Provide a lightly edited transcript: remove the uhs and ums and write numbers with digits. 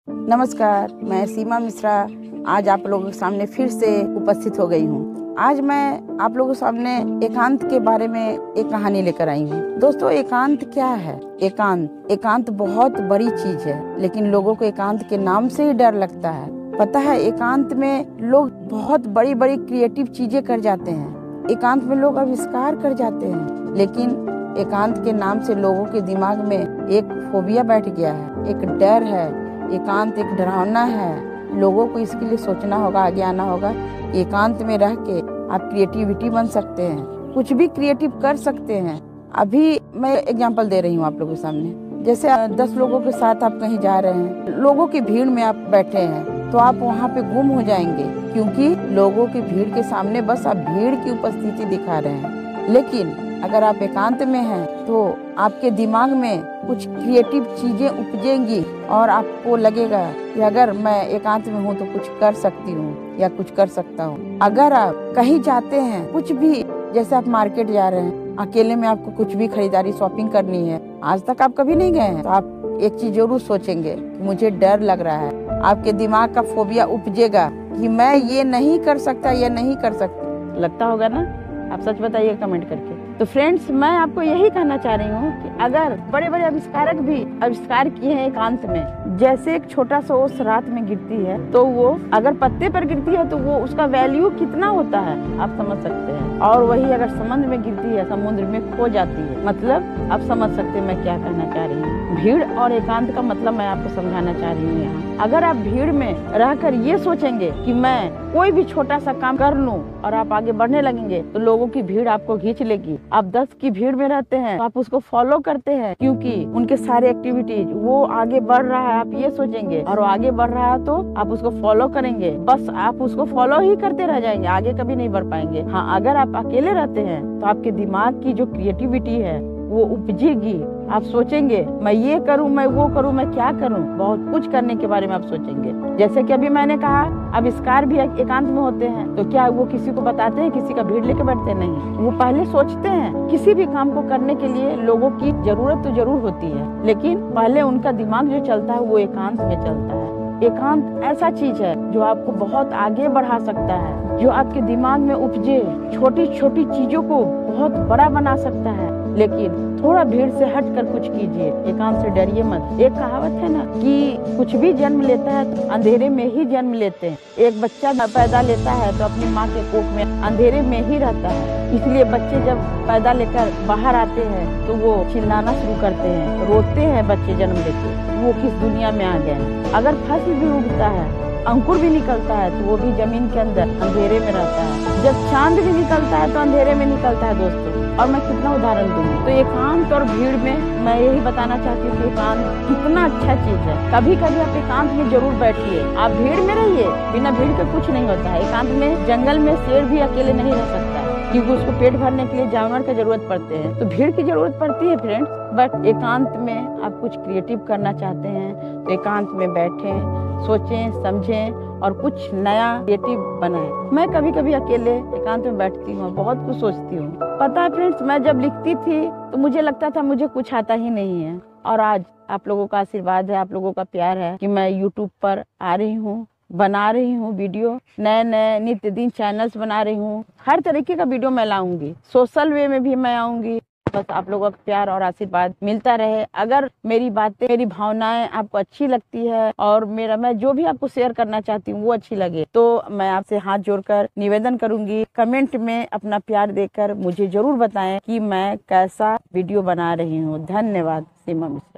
नमस्कार, मैं सीमा मिश्रा आज आप लोगों के सामने फिर से उपस्थित हो गई हूँ। आज मैं आप लोगों के सामने एकांत के बारे में एक कहानी लेकर आई हूँ। दोस्तों, एकांत क्या है? एकांत बहुत बड़ी चीज है, लेकिन लोगों को एकांत के नाम से ही डर लगता है। पता है, एकांत में लोग बहुत बड़ी बड़ी क्रिएटिव चीजें कर जाते हैं। एकांत में लोग आविष्कार कर जाते हैं, लेकिन एकांत के नाम से लोगों के दिमाग में एक फोबिया बैठ गया है, एक डर है। एकांत एक डरावना है। लोगों को इसके लिए सोचना होगा, आगे आना होगा। एकांत में रह के आप क्रिएटिविटी बन सकते हैं, कुछ भी क्रिएटिव कर सकते हैं। अभी मैं एग्जांपल दे रही हूँ आप लोगों के सामने। जैसे 10 लोगों के साथ आप कहीं जा रहे हैं, लोगों की भीड़ में आप बैठे हैं, तो आप वहाँ पे गुम हो जाएंगे, क्योंकि लोगों की भीड़ के सामने बस आप भीड़ की उपस्थिति दिखा रहे हैं। लेकिन अगर आप एकांत में हैं, तो आपके दिमाग में कुछ क्रिएटिव चीजें उपजेंगी और आपको लगेगा कि अगर मैं एकांत में हूँ तो कुछ कर सकती हूँ या कुछ कर सकता हूँ। अगर आप कहीं जाते हैं, कुछ भी, जैसे आप मार्केट जा रहे हैं, अकेले में आपको कुछ भी खरीदारी शॉपिंग करनी है, आज तक आप कभी नहीं गए हैं, तो आप एक चीज जरूर सोचेंगे कि मुझे डर लग रहा है। आपके दिमाग का फोबिया उपजेगा कि मैं ये नहीं कर सकता, ये नहीं कर सकती। लगता होगा ना? आप सच बताइए कमेंट करके। तो फ्रेंड्स, मैं आपको यही कहना चाह रही हूँ कि अगर बड़े बड़े आविष्कारक भी आविष्कार किए हैं एकांत में, जैसे एक छोटा सा ओस रात में गिरती है, तो वो अगर पत्ते पर गिरती है तो वो उसका वैल्यू कितना होता है आप समझ सकते हैं। और वही अगर समुद्र में गिरती है, समुद्र में खो जाती है। मतलब आप समझ सकते हैं मैं क्या कहना चाह रही हूँ। भीड़ और एकांत का मतलब मैं आपको समझाना चाह रही हूँ यहाँ। अगर आप भीड़ में रहकर ये सोचेंगे कि मैं कोई भी छोटा सा काम कर लूं और आप आगे बढ़ने लगेंगे, तो लोगों की भीड़ आपको खींच लेगी। आप 10 की भीड़ में रहते हैं तो आप उसको फॉलो करते हैं, क्योंकि उनके सारे एक्टिविटीज, वो आगे बढ़ रहा है, आप ये सोचेंगे, और वो आगे बढ़ रहा है तो आप उसको फॉलो करेंगे। बस आप उसको फॉलो ही करते रह जाएंगे, आगे कभी नहीं बढ़ पाएंगे। हाँ, अगर आप अकेले रहते हैं तो आपके दिमाग की जो क्रिएटिविटी है वो उपजेगी। आप सोचेंगे मैं ये करूं, मैं वो करूं, मैं क्या करूं, बहुत कुछ करने के बारे में आप सोचेंगे। जैसे कि अभी मैंने कहा, आविष्कार भी एकांत में होते हैं, तो क्या वो किसी को बताते हैं? किसी का भीड़ लेके बैठते नहीं, वो पहले सोचते हैं। किसी भी काम को करने के लिए लोगों की जरूरत तो जरूर होती है, लेकिन पहले उनका दिमाग जो चलता है वो एकांत में चलता है। एकांत ऐसा चीज है जो आपको बहुत आगे बढ़ा सकता है, जो आपके दिमाग में उपजे छोटी छोटी चीजों को बहुत बड़ा बना सकता है। लेकिन थोड़ा भीड़ से हटकर कुछ कीजिए, एकांत से डरिए मत। एक कहावत है ना कि कुछ भी जन्म लेता है तो अंधेरे में ही जन्म लेते हैं। एक बच्चा पैदा लेता है तो अपनी माँ के कोख में अंधेरे में ही रहता है। इसलिए बच्चे जब पैदा लेकर बाहर आते हैं तो वो चिल्लाना शुरू करते हैं, रोते हैं बच्चे जन्म लेते, वो किस दुनिया में आ गए। अगर फसल भी उगता है, अंकुर भी निकलता है, तो वो भी जमीन के अंदर अंधेरे में रहता है। जब चांद भी निकलता है तो अंधेरे में निकलता है दोस्तों। और मैं कितना उदाहरण दूंगी। तो एकांत और भीड़ में मैं यही बताना चाहती हूँ कि एकांत कितना अच्छा चीज है। कभी कभी आप एकांत में जरूर बैठिए। आप भीड़ में रहिए, बिना भीड़ के कुछ नहीं होता है। एकांत में जंगल में शेर भी अकेले नहीं रह सकता है, क्योंकि उसको पेट भरने के लिए जानवर का जरूरत पड़ते हैं। तो भीड़ की जरूरत पड़ती है फ्रेंड्स, बट एकांत में आप कुछ क्रिएटिव करना चाहते हैं तो एकांत में बैठें, सोचें, समझें और कुछ नया क्रिएटिव बनाएं। मैं कभी कभी अकेले एकांत में बैठती हूँ, बहुत कुछ सोचती हूँ। पता है फ्रेंड्स, मैं जब लिखती थी तो मुझे लगता था मुझे कुछ आता ही नहीं है, और आज आप लोगों का आशीर्वाद है, आप लोगों का प्यार है कि मैं YouTube पर आ रही हूँ, बना रही हूँ वीडियो, नए नए नित्य दिन चैनल्स बना रही हूँ। हर तरीके का वीडियो मैं लाऊंगी, सोशल वे में भी मैं आऊंगी। बस आप लोगों का प्यार और आशीर्वाद मिलता रहे। अगर मेरी बातें, मेरी भावनाएं आपको अच्छी लगती है और मैं जो भी आपको शेयर करना चाहती हूँ वो अच्छी लगे, तो मैं आपसे हाथ जोड़कर निवेदन करूंगी, कमेंट में अपना प्यार देकर मुझे जरूर बताएं कि मैं कैसा वीडियो बना रही हूँ। धन्यवाद। सीमा मिश्रा।